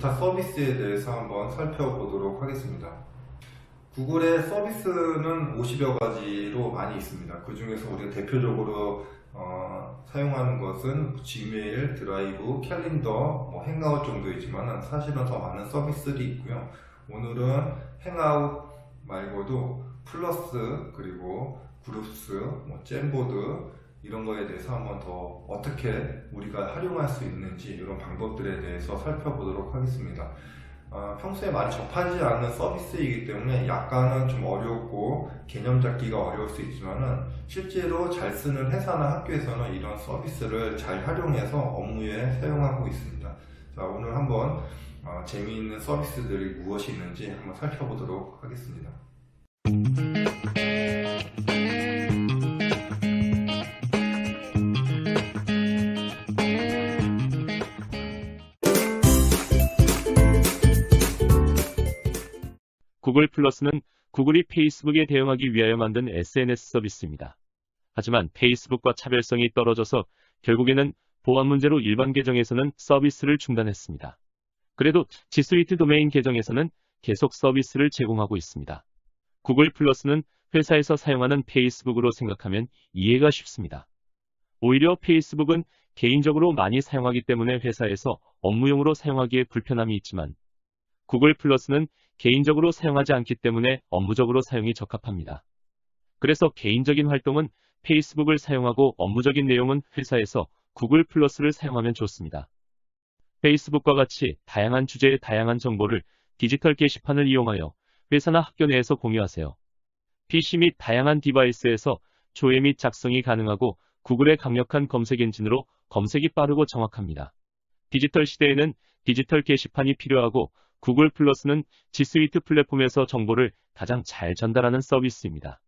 기타 서비스에 대해서 한번 살펴보도록 하겠습니다. 구글의 서비스는 50여 가지로 많이 있습니다. 그 중에서 우리가 대표적으로 사용하는 것은 지메일, 드라이브, 캘린더, 행아웃 정도이지만 사실은 더 많은 서비스들이 있고요. 오늘은 행아웃 말고도 플러스, 그리고 그룹스, 잼보드 이런 거에 대해서 한번 더 어떻게 우리가 활용할 수 있는지 이런 방법들에 대해서 살펴보도록 하겠습니다. 평소에 많이 접하지 않는 서비스이기 때문에 약간은 좀 어렵고 개념 잡기가 어려울 수 있지만은 실제로 잘 쓰는 회사나 학교에서는 이런 서비스를 잘 활용해서 업무에 사용하고 있습니다. 자, 오늘 한번 재미있는 서비스들이 무엇이 있는지 한번 살펴보도록 하겠습니다. 구글 플러스는 구글이 페이스북에 대응하기 위하여 만든 SNS 서비스입니다. 하지만 페이스북과 차별성이 떨어져서 결국에는 보안 문제로 일반 계정에서는 서비스를 중단했습니다. 그래도 G 스위트 도메인 계정에서는 계속 서비스를 제공하고 있습니다. 구글 플러스는 회사에서 사용하는 페이스북으로 생각하면 이해가 쉽습니다. 오히려 페이스북은 개인적으로 많이 사용하기 때문에 회사에서 업무용으로 사용하기에 불편함이 있지만 구글 플러스는 개인적으로 사용하지 않기 때문에 업무적으로 사용이 적합합니다. 그래서 개인적인 활동은 페이스북을 사용하고 업무적인 내용은 회사에서 구글 플러스를 사용하면 좋습니다. 페이스북과 같이 다양한 주제의 다양한 정보를 디지털 게시판을 이용하여 회사나 학교 내에서 공유하세요. PC 및 다양한 디바이스에서 조회 및 작성이 가능하고 구글의 강력한 검색 엔진으로 검색이 빠르고 정확합니다. 디지털 시대에는 디지털 게시판이 필요하고 구글 플러스는 G 스위트 플랫폼에서 정보를 가장 잘 전달하는 서비스입니다.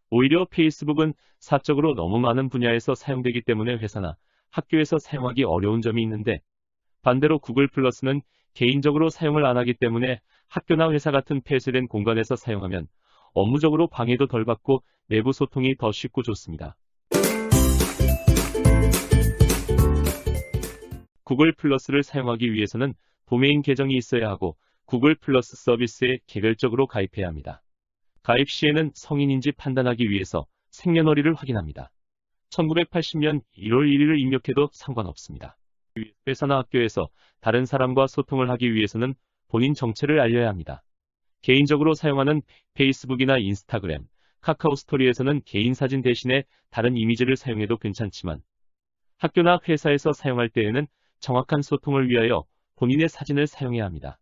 오히려 페이스북은 사적으로 너무 많은 분야에서 사용되기 때문에 회사나 학교에서 사용하기 어려운 점이 있는데 반대로 구글 플러스는 개인적으로 사용을 안 하기 때문에 학교나 회사 같은 폐쇄된 공간에서 사용하면 업무적으로 방해도 덜 받고 내부 소통이 더 쉽고 좋습니다. 구글 플러스를 사용하기 위해서는 도메인 계정이 있어야 하고 구글 플러스 서비스에 개별적으로 가입해야 합니다. 가입 시에는 성인인지 판단하기 위해서 생년월일을 확인합니다. 1980년 1월 1일을 입력해도 상관없습니다. 회사나 학교에서 다른 사람과 소통을 하기 위해서는 본인 정체를 알려야 합니다. 개인적으로 사용하는 페이스북이나 인스타그램, 카카오 스토리에서는 개인 사진 대신에 다른 이미지를 사용해도 괜찮지만 학교나 회사에서 사용할 때에는 정확한 소통을 위하여 본인의 사진을 사용해야 합니다.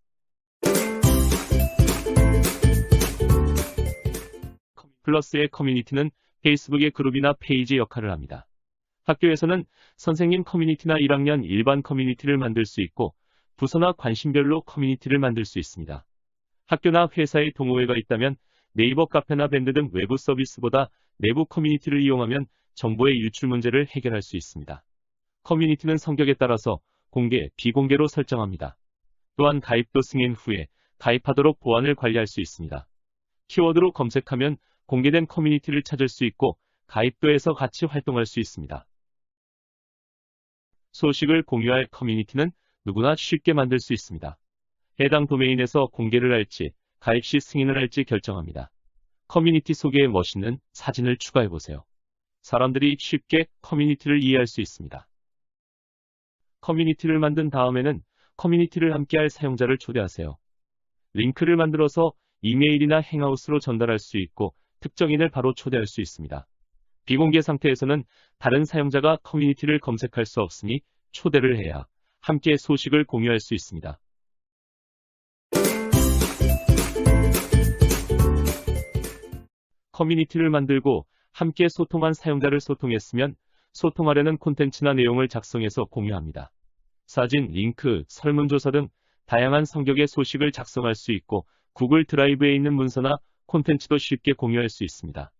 플러스의 커뮤니티는 페이스북의 그룹이나 페이지 역할을 합니다. 학교에서는 선생님 커뮤니티나 1학년 일반 커뮤니티를 만들 수 있고 부서나 관심별로 커뮤니티를 만들 수 있습니다. 학교나 회사의 동호회가 있다면 네이버 카페나 밴드 등 외부 서비스보다 내부 커뮤니티를 이용하면 정보의 유출 문제를 해결할 수 있습니다. 커뮤니티는 성격에 따라서 공개, 비공개로 설정합니다. 또한 가입도 승인 후에 가입하도록 보안을 관리할 수 있습니다. 키워드로 검색하면 공개된 커뮤니티를 찾을 수 있고 가입도 해서 같이 활동할 수 있습니다. 소식을 공유할 커뮤니티는 누구나 쉽게 만들 수 있습니다. 해당 도메인에서 공개를 할지 가입 시 승인을 할지 결정합니다. 커뮤니티 소개에 멋있는 사진을 추가해보세요. 사람들이 쉽게 커뮤니티를 이해할 수 있습니다. 커뮤니티를 만든 다음에는 커뮤니티를 함께할 사용자를 초대하세요. 링크를 만들어서 이메일이나 행아웃으로 전달할 수 있고 특정인을 바로 초대할 수 있습니다. 비공개 상태에서는 다른 사용자가 커뮤니티를 검색할 수 없으니 초대를 해야 함께 소식을 공유할 수 있습니다. 커뮤니티를 만들고 함께 소통한 사용자를 소통했으면 소통하려는 콘텐츠나 내용을 작성해서 공유합니다. 사진, 링크, 설문조사 등 다양한 성격의 소식을 작성할 수 있고 구글 드라이브에 있는 문서나 콘텐츠도 쉽게 공유할 수 있습니다.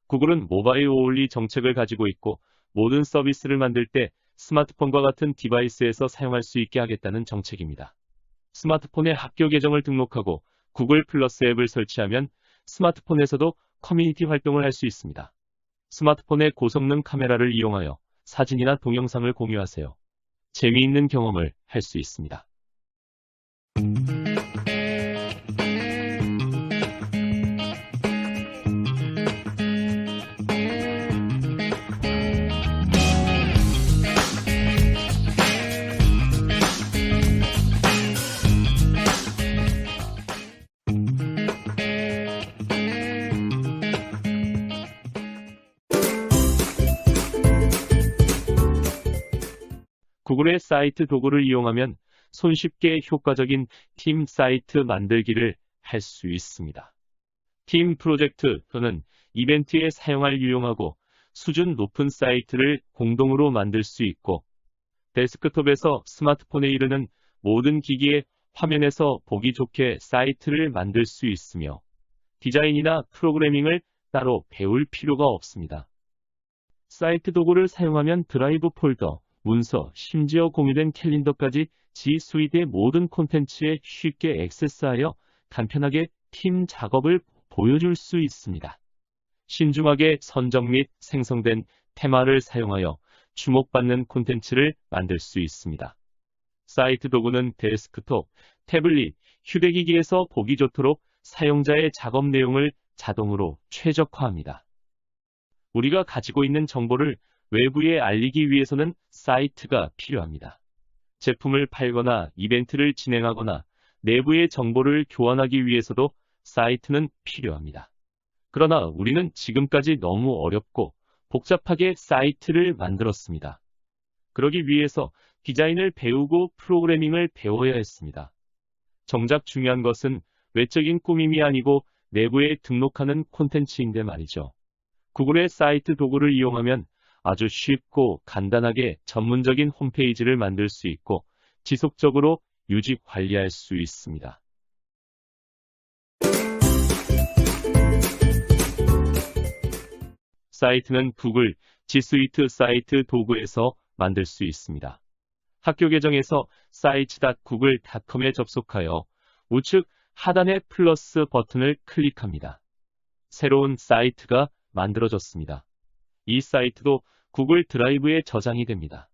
구글은 모바일 only 정책을 가지고 있고 모든 서비스를 만들 때 스마트폰과 같은 디바이스에서 사용할 수 있게 하겠다는 정책입니다. 스마트폰에 학교 계정을 등록하고 구글 플러스 앱을 설치하면 스마트폰에서도 커뮤니티 활동을 할 수 있습니다. 스마트폰의 고성능 카메라를 이용하여 사진이나 동영상을 공유하세요. 재미있는 경험을 할 수 있습니다. 구글의 사이트 도구를 이용하면 손쉽게 효과적인 팀 사이트 만들기를 할 수 있습니다. 팀 프로젝트 또는 이벤트에 사용할 유용하고 수준 높은 사이트를 공동으로 만들 수 있고, 데스크톱에서 스마트폰에 이르는 모든 기기의 화면에서 보기 좋게 사이트를 만들 수 있으며, 디자인이나 프로그래밍을 따로 배울 필요가 없습니다. 사이트 도구를 사용하면 드라이브 폴더, 문서, 심지어 공유된 캘린더까지 G 수이트의 모든 콘텐츠에 쉽게 액세스하여 간편하게 팀 작업을 보여줄 수 있습니다. 신중하게 선정 및 생성된 테마를 사용하여 주목받는 콘텐츠를 만들 수 있습니다. 사이트 도구는 데스크톱, 태블릿, 휴대기기에서 보기 좋도록 사용자의 작업 내용을 자동으로 최적화합니다. 우리가 가지고 있는 정보를 외부에 알리기 위해서는 사이트가 필요합니다. 제품을 팔거나 이벤트를 진행하거나 내부의 정보를 교환하기 위해서도 사이트는 필요합니다. 그러나 우리는 지금까지 너무 어렵고 복잡하게 사이트를 만들었습니다. 그러기 위해서 디자인을 배우고 프로그래밍을 배워야 했습니다. 정작 중요한 것은 외적인 꾸밈이 아니고 내부에 등록하는 콘텐츠인데 말이죠. 구글의 사이트 도구를 이용하면 아주 쉽고 간단하게 전문적인 홈페이지를 만들 수 있고 지속적으로 유지 관리할 수 있습니다. 사이트는 구글 G 수이트 사이트 도구에서 만들 수 있습니다. 학교 계정에서 sites.google.com에 접속하여 우측 하단의 플러스 버튼을 클릭합니다. 새로운 사이트가 만들어졌습니다. 이 사이트도 구글 드라이브에 저장이 됩니다.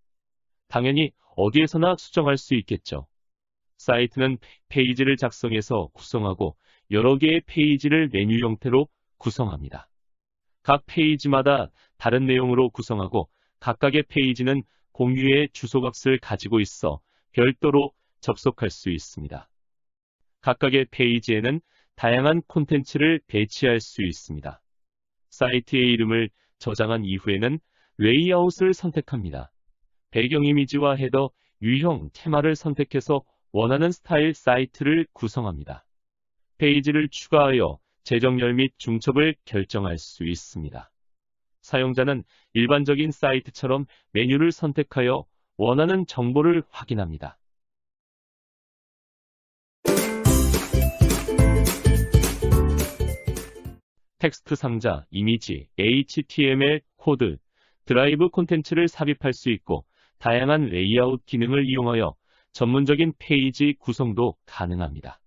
당연히 어디에서나 수정할 수 있겠죠. 사이트는 페이지를 작성해서 구성하고 여러 개의 페이지를 메뉴 형태로 구성합니다. 각 페이지마다 다른 내용으로 구성하고 각각의 페이지는 공유의 주소값을 가지고 있어 별도로 접속할 수 있습니다. 각각의 페이지에는 다양한 콘텐츠를 배치할 수 있습니다. 사이트의 이름을 저장한 이후에는 레이아웃을 선택합니다. 배경 이미지와 헤더, 유형, 테마를 선택해서 원하는 스타일 사이트를 구성합니다. 페이지를 추가하여 재정렬 및 중첩을 결정할 수 있습니다. 사용자는 일반적인 사이트처럼 메뉴를 선택하여 원하는 정보를 확인합니다. 텍스트 상자, 이미지, HTML, 코드, 드라이브 콘텐츠를 삽입할 수 있고 다양한 레이아웃 기능을 이용하여 전문적인 페이지 구성도 가능합니다.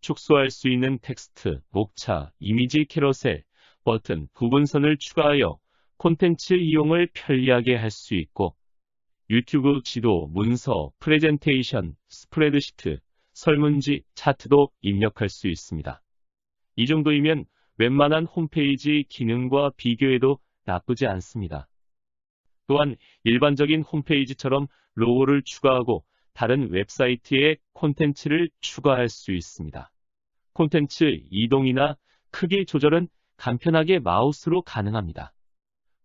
축소할 수 있는 텍스트, 목차, 이미지 캐러셀, 버튼, 부분선을 추가하여 콘텐츠 이용을 편리하게 할 수 있고 유튜브 지도, 문서, 프레젠테이션, 스프레드시트, 설문지, 차트도 입력할 수 있습니다. 이 정도이면 웬만한 홈페이지 기능과 비교해도 나쁘지 않습니다. 또한 일반적인 홈페이지처럼 로고를 추가하고 다른 웹사이트에 콘텐츠를 추가할 수 있습니다. 콘텐츠 이동이나 크기 조절은 간편하게 마우스로 가능합니다.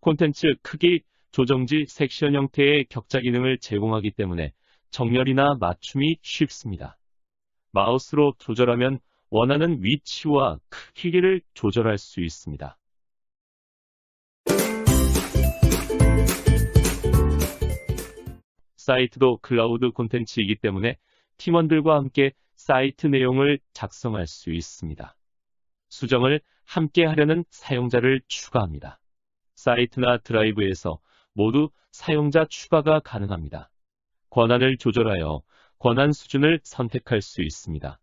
콘텐츠 크기 조정지 섹션 형태의 격자 기능을 제공하기 때문에 정렬이나 맞춤이 쉽습니다. 마우스로 조절하면 원하는 위치와 크기를 조절할 수 있습니다. 사이트도 클라우드 콘텐츠이기 때문에 팀원들과 함께 사이트 내용을 작성할 수 있습니다. 수정을 함께 하려는 사용자를 추가합니다. 사이트나 드라이브에서 모두 사용자 추가가 가능합니다. 권한을 조절하여 권한 수준을 선택할 수 있습니다.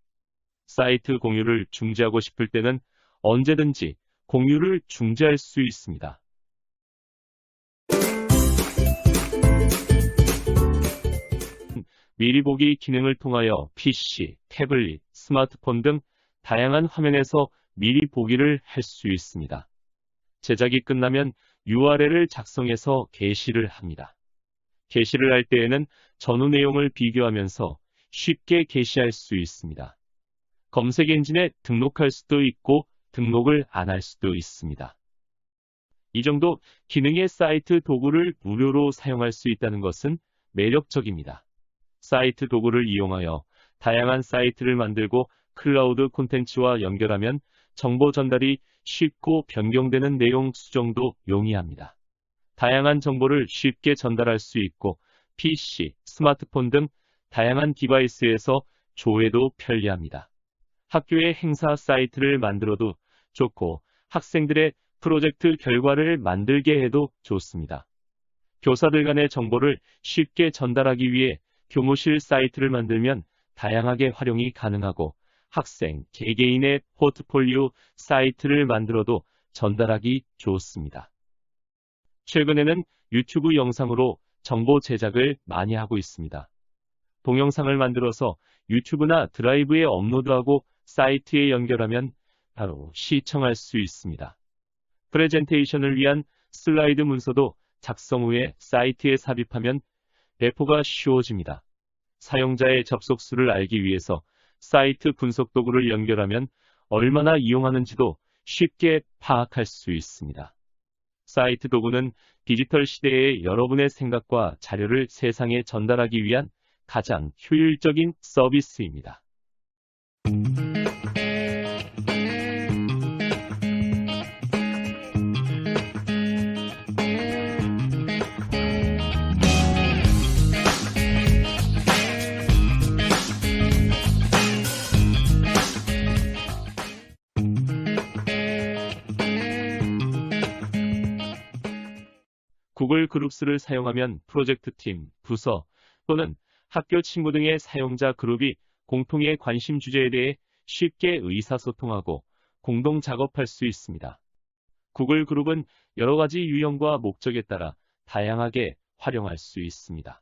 사이트 공유를 중지하고 싶을 때는 언제든지 공유를 중지할 수 있습니다. 미리 보기 기능을 통하여 PC, 태블릿, 스마트폰 등 다양한 화면에서 미리 보기를 할 수 있습니다. 제작이 끝나면 URL을 작성해서 게시를 합니다. 게시를 할 때에는 전후 내용을 비교하면서 쉽게 게시할 수 있습니다. 검색 엔진에 등록할 수도 있고 등록을 안 할 수도 있습니다. 이 정도 기능의 사이트 도구를 무료로 사용할 수 있다는 것은 매력적입니다. 사이트 도구를 이용하여 다양한 사이트를 만들고 클라우드 콘텐츠와 연결하면 정보 전달이 쉽고 변경되는 내용 수정도 용이합니다. 다양한 정보를 쉽게 전달할 수 있고 PC, 스마트폰 등 다양한 디바이스에서 조회도 편리합니다. 학교의 행사 사이트를 만들어도 좋고 학생들의 프로젝트 결과를 만들게 해도 좋습니다. 교사들 간의 정보를 쉽게 전달하기 위해 교무실 사이트를 만들면 다양하게 활용이 가능하고 학생, 개개인의 포트폴리오 사이트를 만들어도 전달하기 좋습니다. 최근에는 유튜브 영상으로 정보 제작을 많이 하고 있습니다. 동영상을 만들어서 유튜브나 드라이브에 업로드하고 사이트에 연결하면 바로 시청할 수 있습니다. 프레젠테이션을 위한 슬라이드 문서도 작성 후에 사이트에 삽입하면 배포가 쉬워집니다. 사용자의 접속수를 알기 위해서 사이트 분석 도구를 연결하면 얼마나 이용하는지도 쉽게 파악할 수 있습니다. 사이트 도구는 디지털 시대의 여러분의 생각과 자료를 세상에 전달하기 위한 가장 효율적인 서비스입니다. 구글 그룹스를 사용하면 프로젝트 팀, 부서 또는 학교 친구 등의 사용자 그룹이 공통의 관심 주제에 대해 쉽게 의사소통하고 공동 작업할 수 있습니다. 구글 그룹은 여러 가지 유형과 목적에 따라 다양하게 활용할 수 있습니다.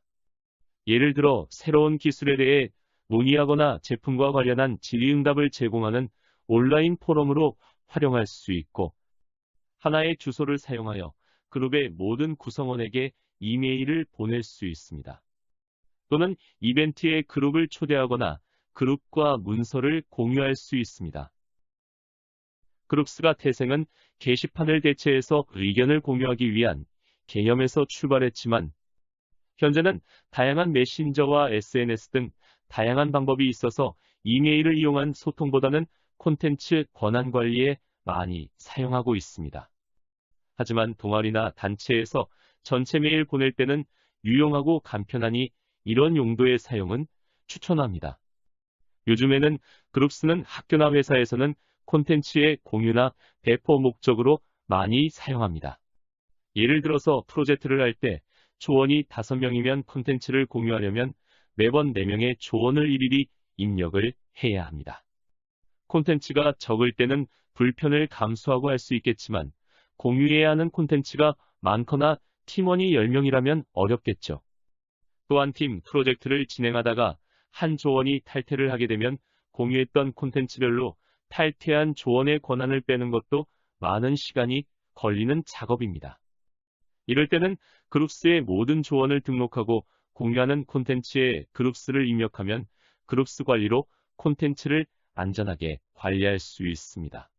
예를 들어 새로운 기술에 대해 문의하거나 제품과 관련한 질의응답을 제공하는 온라인 포럼으로 활용할 수 있고 하나의 주소를 사용하여 그룹의 모든 구성원에게 이메일을 보낼 수 있습니다. 또는 이벤트에 그룹을 초대하거나 그룹과 문서를 공유할 수 있습니다. 그룹스가 태생은 게시판을 대체해서 의견을 공유하기 위한 개념에서 출발했지만 현재는 다양한 메신저와 SNS 등 다양한 방법이 있어서 이메일을 이용한 소통보다는 콘텐츠 권한 관리에 많이 사용하고 있습니다. 하지만 동아리나 단체에서 전체 메일 보낼 때는 유용하고 간편하니 이런 용도의 사용은 추천합니다. 요즘에는 그룹스는 학교나 회사에서는 콘텐츠의 공유나 배포 목적으로 많이 사용합니다. 예를 들어서 프로젝트를 할 때 조원이 5명이면 콘텐츠를 공유하려면 매번 4명의 조원을 일일이 입력을 해야 합니다. 콘텐츠가 적을 때는 불편을 감수하고 할 수 있겠지만 공유해야 하는 콘텐츠가 많거나 팀원이 10명이라면 어렵겠죠. 또한 팀 프로젝트를 진행하다가 한 조원이 탈퇴를 하게 되면 공유했던 콘텐츠별로 탈퇴한 조원의 권한을 빼는 것도 많은 시간이 걸리는 작업입니다. 이럴 때는 그룹스의 모든 조원을 등록하고 공유하는 콘텐츠에 그룹스를 입력하면 그룹스 관리로 콘텐츠를 안전하게 관리할 수 있습니다.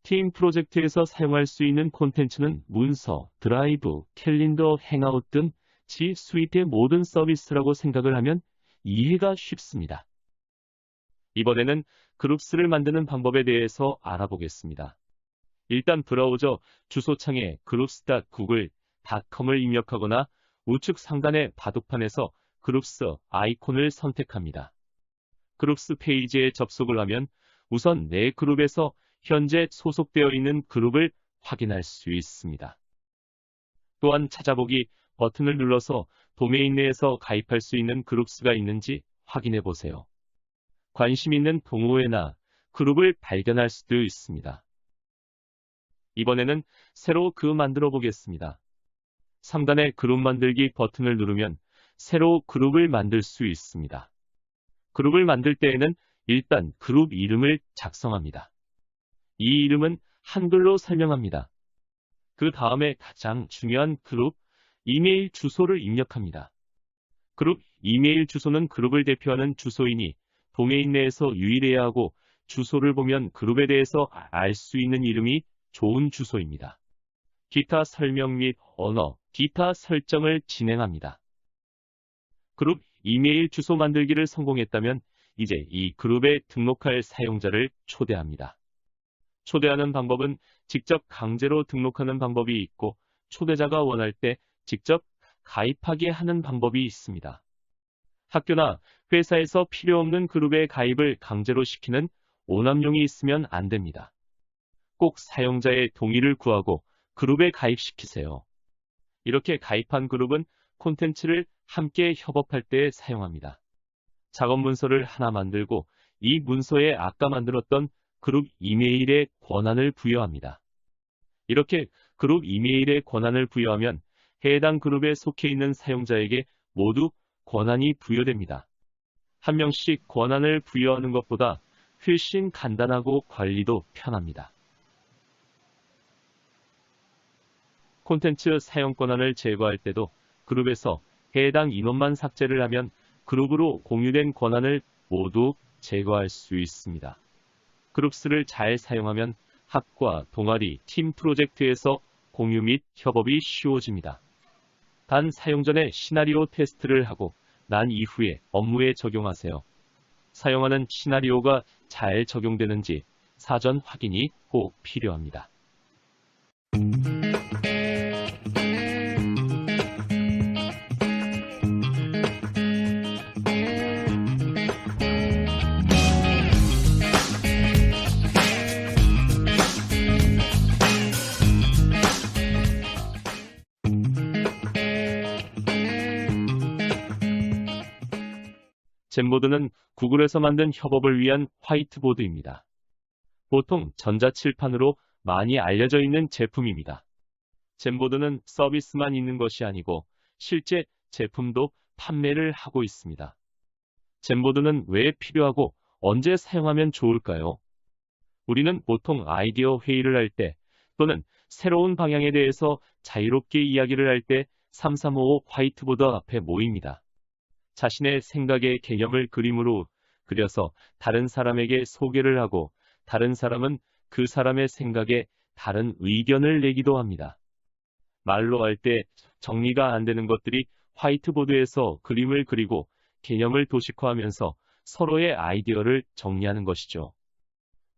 팀 프로젝트에서 사용할 수 있는 콘텐츠는 문서, 드라이브, 캘린더, 행아웃 등 G 스위트의 모든 서비스라고 생각을 하면 이해가 쉽습니다. 이번에는 그룹스를 만드는 방법에 대해서 알아보겠습니다. 일단 브라우저 주소창에 groups.google.com을 입력하거나 우측 상단의 바둑판에서 그룹스 아이콘을 선택합니다. 그룹스 페이지에 접속을 하면 우선 내 그룹에서 현재 소속되어 있는 그룹을 확인할 수 있습니다. 또한 찾아보기 버튼을 눌러서 도메인 내에서 가입할 수 있는 그룹스가 있는지 확인해 보세요. 관심 있는 동호회나 그룹을 발견할 수도 있습니다. 이번에는 새로 만들어 보겠습니다. 상단의 그룹 만들기 버튼을 누르면 새로 그룹을 만들 수 있습니다. 그룹을 만들 때에는 일단 그룹 이름을 작성합니다. 이 이름은 한글로 설명합니다. 그 다음에 가장 중요한 그룹 이메일 주소를 입력합니다. 그룹 이메일 주소는 그룹을 대표하는 주소이니 도메인 내에서 유일해야 하고 주소를 보면 그룹에 대해서 알 수 있는 이름이 좋은 주소입니다. 기타 설명 및 언어, 기타 설정을 진행합니다. 그룹 이메일 주소 만들기를 성공했다면 이제 이 그룹에 등록할 사용자를 초대합니다. 초대하는 방법은 직접 강제로 등록하는 방법이 있고 초대자가 원할 때 직접 가입하게 하는 방법이 있습니다. 학교나 회사에서 필요 없는 그룹에 가입을 강제로 시키는 오남용이 있으면 안 됩니다. 꼭 사용자의 동의를 구하고 그룹에 가입시키세요. 이렇게 가입한 그룹은 콘텐츠를 함께 협업할 때 사용합니다. 작업 문서를 하나 만들고 이 문서에 아까 만들었던 그룹 이메일에 권한을 부여합니다. 이렇게 그룹 이메일에 권한을 부여하면 해당 그룹에 속해 있는 사용자에게 모두 권한이 부여됩니다. 한 명씩 권한을 부여하는 것보다 훨씬 간단하고 관리도 편합니다. 콘텐츠 사용 권한을 제거할 때도 그룹에서 해당 인원만 삭제를 하면 그룹으로 공유된 권한을 모두 제거할 수 있습니다. 그룹스를 잘 사용하면 학과, 동아리, 팀 프로젝트에서 공유 및 협업이 쉬워집니다. 단 사용 전에 시나리오 테스트를 하고 난 이후에 업무에 적용하세요. 사용하는 시나리오가 잘 적용되는지 사전 확인이 꼭 필요합니다. 젠보드는 구글에서 만든 협업을 위한 화이트보드입니다. 보통 전자칠판으로 많이 알려져 있는 제품입니다. 젠보드는 서비스만 있는 것이 아니고 실제 제품도 판매를 하고 있습니다. 젠보드는 왜 필요하고 언제 사용하면 좋을까요? 우리는 보통 아이디어 회의를 할 때 또는 새로운 방향에 대해서 자유롭게 이야기를 할 때 3355 화이트보드 앞에 모입니다. 자신의 생각의 개념을 그림으로 그려서 다른 사람에게 소개를 하고 다른 사람은 그 사람의 생각에 다른 의견을 내기도 합니다. 말로 할 때 정리가 안 되는 것들이 화이트보드에서 그림을 그리고 개념을 도식화하면서 서로의 아이디어를 정리하는 것이죠.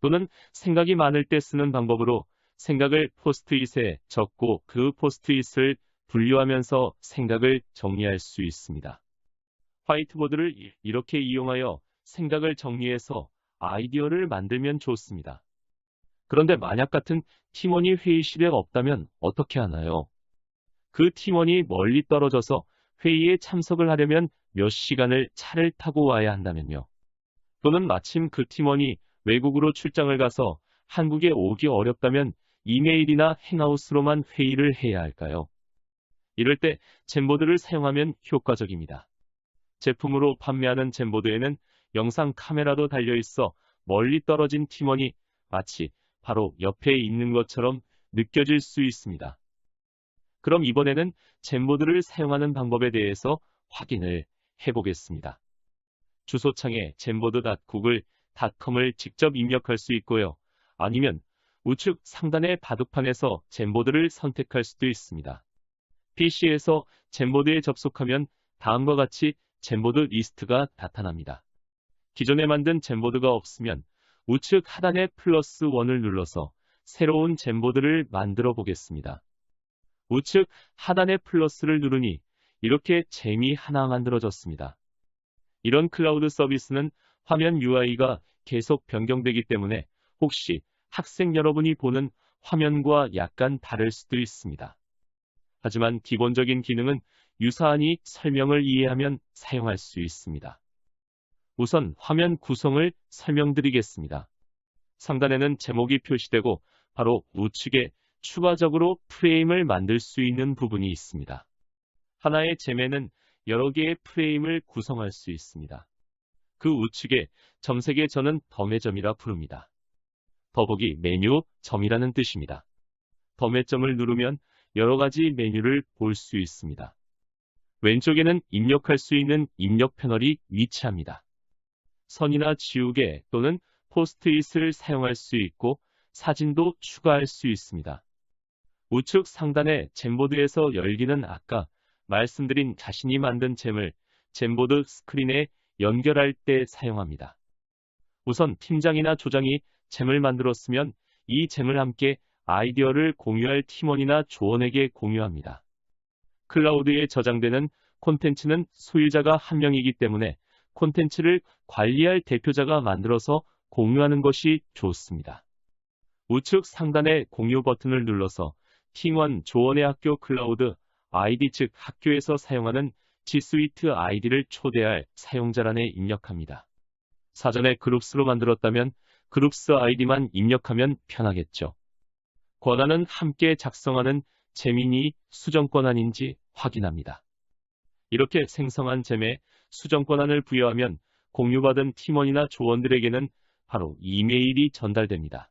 또는 생각이 많을 때 쓰는 방법으로 생각을 포스트잇에 적고 그 포스트잇을 분류하면서 생각을 정리할 수 있습니다. 화이트보드를 이렇게 이용하여 생각을 정리해서 아이디어를 만들면 좋습니다. 그런데 만약 같은 팀원이 회의실에 없다면 어떻게 하나요? 그 팀원이 멀리 떨어져서 회의에 참석을 하려면 몇 시간을 차를 타고 와야 한다면요. 또는 마침 그 팀원이 외국으로 출장을 가서 한국에 오기 어렵다면 이메일이나 행아웃으로만 회의를 해야 할까요? 이럴 때 젠보드를 사용하면 효과적입니다. 제품으로 판매하는 젠보드에는 영상 카메라도 달려있어 멀리 떨어진 팀원이 마치 바로 옆에 있는 것처럼 느껴질 수 있습니다. 그럼 이번에는 젠보드를 사용하는 방법에 대해서 확인을 해보겠습니다. 주소창에 젠보드.google.com을 직접 입력할 수 있고요. 아니면 우측 상단의 바둑판에서 젠보드를 선택할 수도 있습니다. PC에서 젠보드에 접속하면 다음과 같이 젠보드 리스트가 나타납니다. 기존에 만든 젠보드가 없으면 우측 하단의 플러스 1을 눌러서 새로운 젠보드를 만들어 보겠습니다. 우측 하단의 플러스를 누르니 이렇게 잼이 하나 만들어졌습니다. 이런 클라우드 서비스는 화면 UI가 계속 변경되기 때문에 혹시 학생 여러분이 보는 화면과 약간 다를 수도 있습니다. 하지만 기본적인 기능은 유사하니 설명을 이해하면 사용할 수 있습니다. 우선 화면 구성을 설명드리겠습니다. 상단에는 제목이 표시되고 바로 우측에 추가적으로 프레임을 만들 수 있는 부분이 있습니다. 하나의 잼에는 여러 개의 프레임을 구성할 수 있습니다. 그 우측에 점색의 점은 덤의 점이라 부릅니다. 더보기 메뉴 점이라는 뜻입니다. 덤의 점을 누르면 여러 가지 메뉴를 볼 수 있습니다. 왼쪽에는 입력할 수 있는 입력 패널이 위치합니다. 선이나 지우개 또는 포스트잇을 사용할 수 있고 사진도 추가할 수 있습니다. 우측 상단의 젠보드에서 열기는 아까 말씀드린 자신이 만든 잼을 잼보드 스크린에 연결할 때 사용합니다. 우선 팀장이나 조장이 잼을 만들었으면 이 잼을 함께 아이디어를 공유할 팀원이나 조원에게 공유합니다. 클라우드에 저장되는 콘텐츠는 소유자가 한 명이기 때문에 콘텐츠를 관리할 대표자가 만들어서 공유하는 것이 좋습니다. 우측 상단의 공유 버튼을 눌러서 팀원 조원의 학교 클라우드 아이디 즉 학교에서 사용하는 G 스위트 아이디를 초대할 사용자란에 입력합니다. 사전에 그룹스로 만들었다면 그룹스 아이디만 입력하면 편하겠죠. 권한은 함께 작성하는 잼이니 수정 권한인지 확인합니다. 이렇게 생성한 잼에 수정 권한을 부여하면 공유받은 팀원이나 조원들에게는 바로 이메일이 전달됩니다.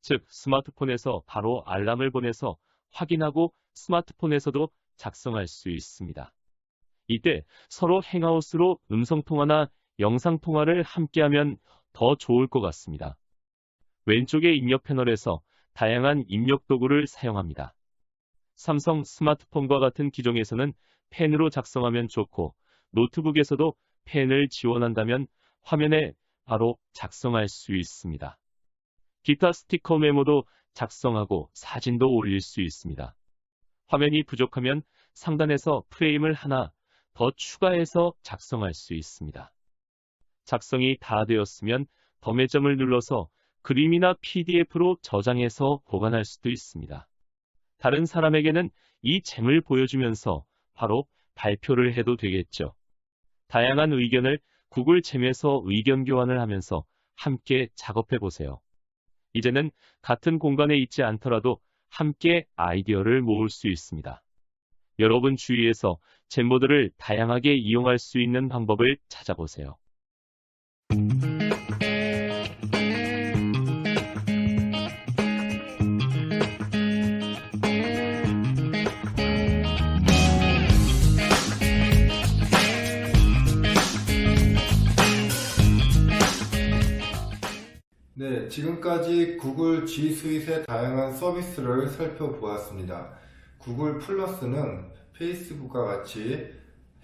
즉, 스마트폰에서 바로 알람을 보내서 확인하고 스마트폰에서도 작성할 수 있습니다. 이때 서로 행아웃으로 음성통화나 영상통화를 함께하면 더 좋을 것 같습니다. 왼쪽의 입력 패널에서 다양한 입력 도구를 사용합니다. 삼성 스마트폰과 같은 기종에서는 펜으로 작성하면 좋고 노트북에서도 펜을 지원한다면 화면에 바로 작성할 수 있습니다. 기타 스티커 메모도 작성하고 사진도 올릴 수 있습니다. 화면이 부족하면 상단에서 프레임을 하나 더 추가해서 작성할 수 있습니다. 작성이 다 되었으면 덤의 점을 눌러서 그림이나 PDF로 저장해서 보관할 수도 있습니다. 다른 사람에게는 이 잼을 보여주면서 바로 발표를 해도 되겠죠. 다양한 의견을 구글 잼에서 의견 교환을 하면서 함께 작업해 보세요. 이제는 같은 공간에 있지 않더라도 함께 아이디어를 모을 수 있습니다. 여러분 주위에서 잼보드를 다양하게 이용할 수 있는 방법을 찾아보세요. 네, 지금까지 구글 G 스윗의 다양한 서비스를 살펴보았습니다. 구글 플러스는 페이스북과 같이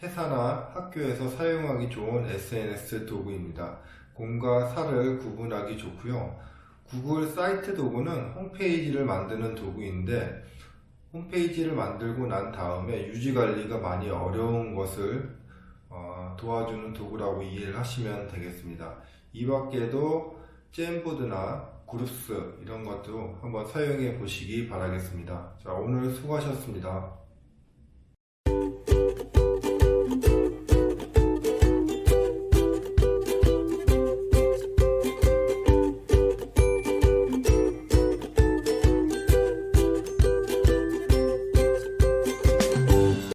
회사나 학교에서 사용하기 좋은 SNS 도구입니다. 공과 사를 구분하기 좋고요. 구글 사이트 도구는 홈페이지를 만드는 도구인데 홈페이지를 만들고 난 다음에 유지관리가 많이 어려운 것을 도와주는 도구라고 이해를 하시면 되겠습니다. 이 밖에도 잼보드나 그룹스 이런 것도 한번 사용해 보시기 바라겠습니다. 자, 오늘 수고하셨습니다.